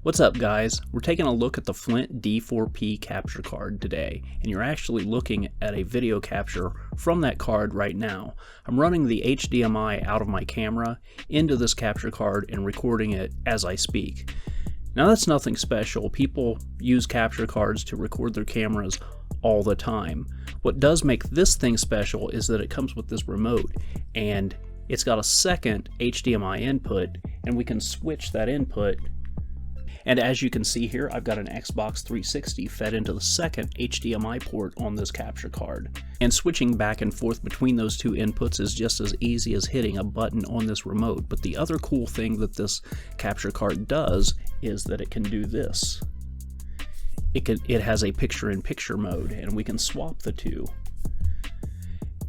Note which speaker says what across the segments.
Speaker 1: What's up, guys? We're taking a look at the Flint D4P capture card today, and you're actually looking at a video capture from that card right now. I'm running the HDMI out of my camera into this capture card and recording it as I speak. Now that's nothing special. People use capture cards to record their cameras all the time. What does make this thing special is that it comes with this remote, and it's got a second HDMI input, and we can switch that input. And as you can see here, I've got an Xbox 360 fed into the second HDMI port on this capture card. And switching back and forth between those two inputs is just as easy as hitting a button on this remote. But the other cool thing that this capture card does is that it can do this. It has a picture-in-picture mode, and we can swap the two.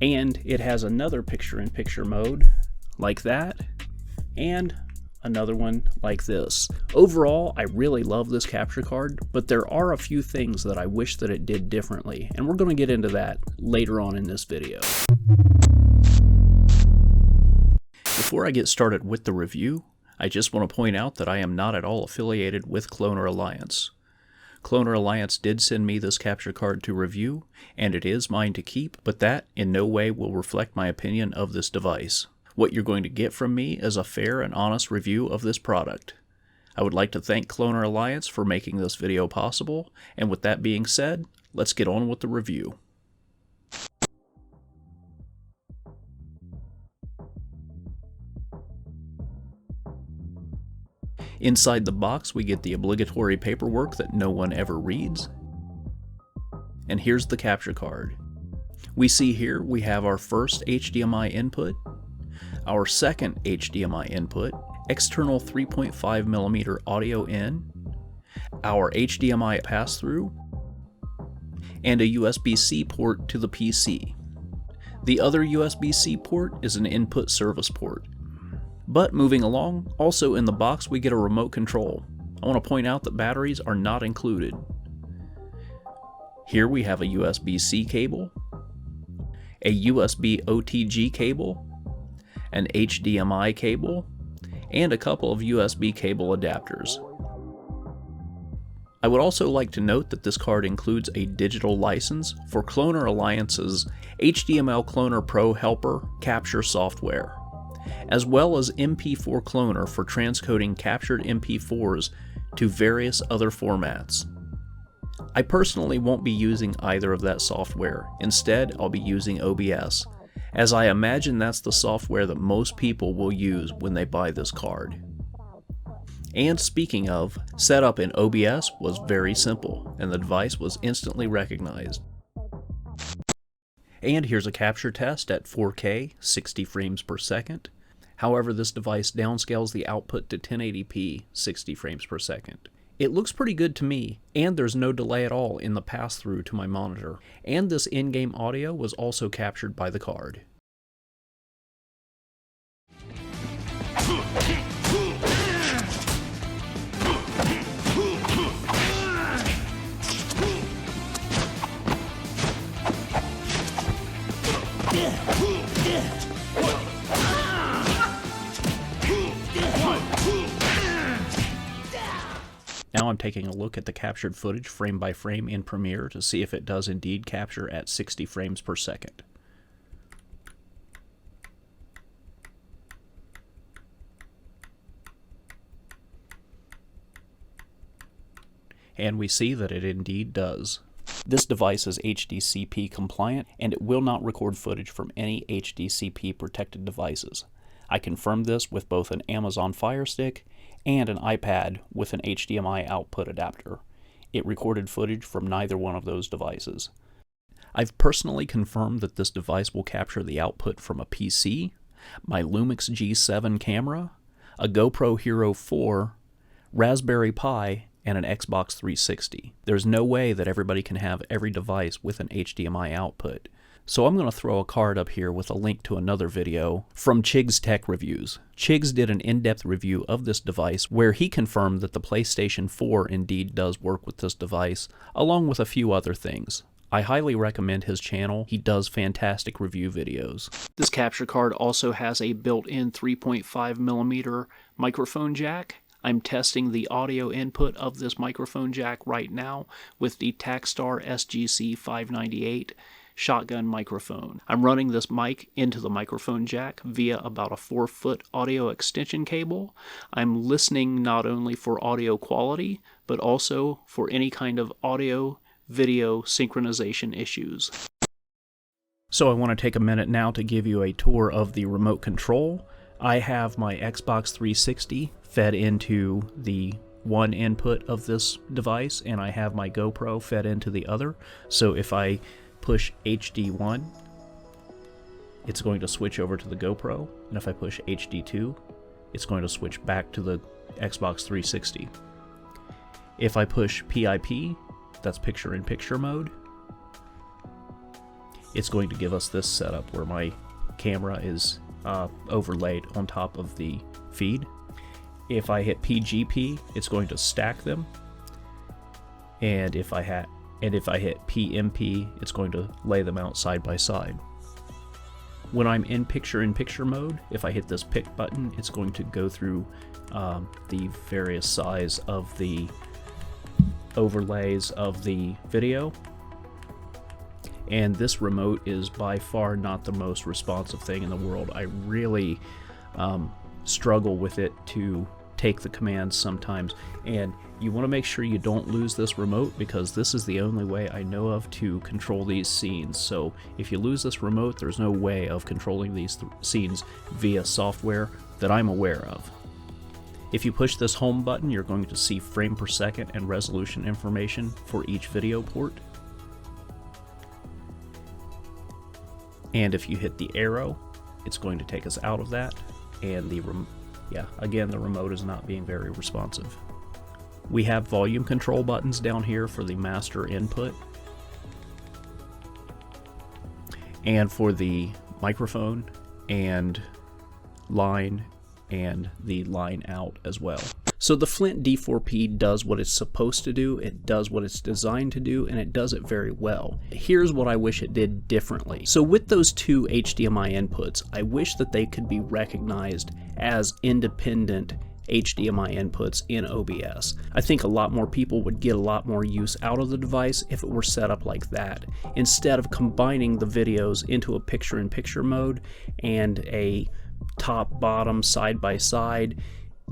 Speaker 1: And it has another picture-in-picture mode like that, and another one like this. Overall, I really love this capture card, but there are a few things that I wish that it did differently, and we're going to get into that later on in this video. Before I get started with the review, I just want to point out that I am not at all affiliated with Cloner Alliance. Cloner Alliance did send me this capture card to review, and it is mine to keep, but that in no way will reflect my opinion of this device. What you're going to get from me is a fair and honest review of this product. I would like to thank Cloner Alliance for making this video possible, and with that being said, let's get on with the review. Inside the box, we get the obligatory paperwork that no one ever reads. And here's the capture card. We see here we have our first HDMI input, our second HDMI input, external 3.5mm audio in, our HDMI pass-through, and a USB-C port to the PC. The other USB-C port is an input service port. But moving along, also in the box we get a remote control. I want to point out that batteries are not included. Here we have a USB-C cable, a USB OTG cable, an HDMI cable, and a couple of USB cable adapters. I would also like to note that this card includes a digital license for Cloner Alliance's HDMI Cloner Pro Helper capture software, as well as MP4 Cloner for transcoding captured MP4s to various other formats. I personally won't be using either of that software. Instead, I'll be using OBS, as I imagine that's the software that most people will use when they buy this card. And speaking of, setup in OBS was very simple, and the device was instantly recognized. And here's a capture test at 4K, 60 frames per second. However, this device downscales the output to 1080p, 60 frames per second. It looks pretty good to me, and there's no delay at all in the pass-through to my monitor. And this in-game audio was also captured by the card. Now I'm taking a look at the captured footage frame by frame in Premiere to see if it does indeed capture at 60 frames per second. And we see that it indeed does. This device is HDCP compliant, and it will not record footage from any HDCP protected devices. I confirmed this with both an Amazon Fire Stick and an iPad with an HDMI output adapter. It recorded footage from neither one of those devices. I've personally confirmed that this device will capture the output from a PC, my Lumix G7 camera, a GoPro Hero 4, Raspberry Pi, and an Xbox 360. There's no way that everybody can have every device with an HDMI output. So I'm going to throw a card up here with a link to another video from Chig's Tech Reviews. Chig's did an in-depth review of this device where he confirmed that the PlayStation 4 indeed does work with this device, along with a few other things. I highly recommend his channel. He does fantastic review videos. This capture card also has a built-in 3.5mm microphone jack. I'm testing the audio input of this microphone jack right now with the Takstar SGC 598 shotgun microphone. I'm running this mic into the microphone jack via about a 4-foot audio extension cable. I'm listening not only for audio quality, but also for any kind of audio-video synchronization issues. So I want to take a minute now to give you a tour of the remote control. I have my Xbox 360 fed into the one input of this device, and I have my GoPro fed into the other. So if I push HD1, it's going to switch over to the GoPro, and if I push HD2, it's going to switch back to the Xbox 360. If I push PIP, that's picture-in-picture mode, it's going to give us this setup where my camera is overlaid on top of the feed. If I hit PGP, it's going to stack them, and if I hit PMP, it's going to lay them out side by side. When I'm in picture-in-picture mode, if I hit this pick button, it's going to go through the various size of the overlays of the video. And this remote is by far not the most responsive thing in the world. I really struggle with it to take the commands sometimes, and you want to make sure you don't lose this remote, because this is the only way I know of to control these scenes. So if you lose this remote, there's no way of controlling these scenes via software that I'm aware of. If you push this home button, you're going to see frame per second and resolution information for each video port. And if you hit the arrow, it's going to take us out of that, and again, the remote is not being very responsive. We have volume control buttons down here for the master input, and for the microphone and line, and the line out as well. So the Flint D4P does what it's supposed to do, it does what it's designed to do, and it does it very well. Here's what I wish it did differently. So with those two HDMI inputs, I wish that they could be recognized as independent HDMI inputs in OBS. I think a lot more people would get a lot more use out of the device if it were set up like that, instead of combining the videos into a picture-in-picture mode and a top-bottom side-by-side.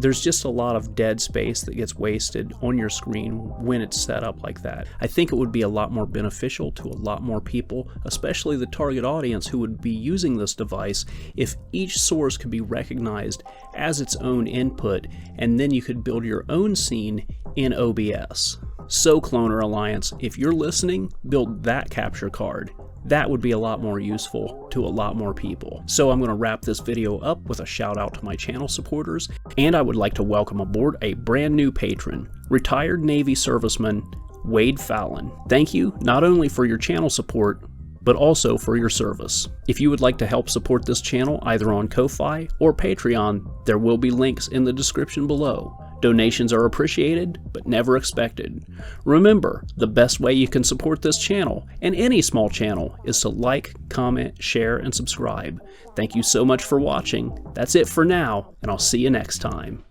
Speaker 1: There's just a lot of dead space that gets wasted on your screen when it's set up like that. I think it would be a lot more beneficial to a lot more people, especially the target audience who would be using this device, if each source could be recognized as its own input, and then you could build your own scene in OBS. So Cloner Alliance, if you're listening, build that capture card. That would be a lot more useful to a lot more people. So I'm going to wrap this video up with a shout out to my channel supporters, and I would like to welcome aboard a brand new patron, retired Navy serviceman Wade Fallon. Thank you not only for your channel support, but also for your service. If you would like to help support this channel either on Ko-Fi or Patreon, there will be links in the description below. Donations are appreciated, but never expected. Remember, the best way you can support this channel, and any small channel, is to like, comment, share, and subscribe. Thank you so much for watching. That's it for now, and I'll see you next time.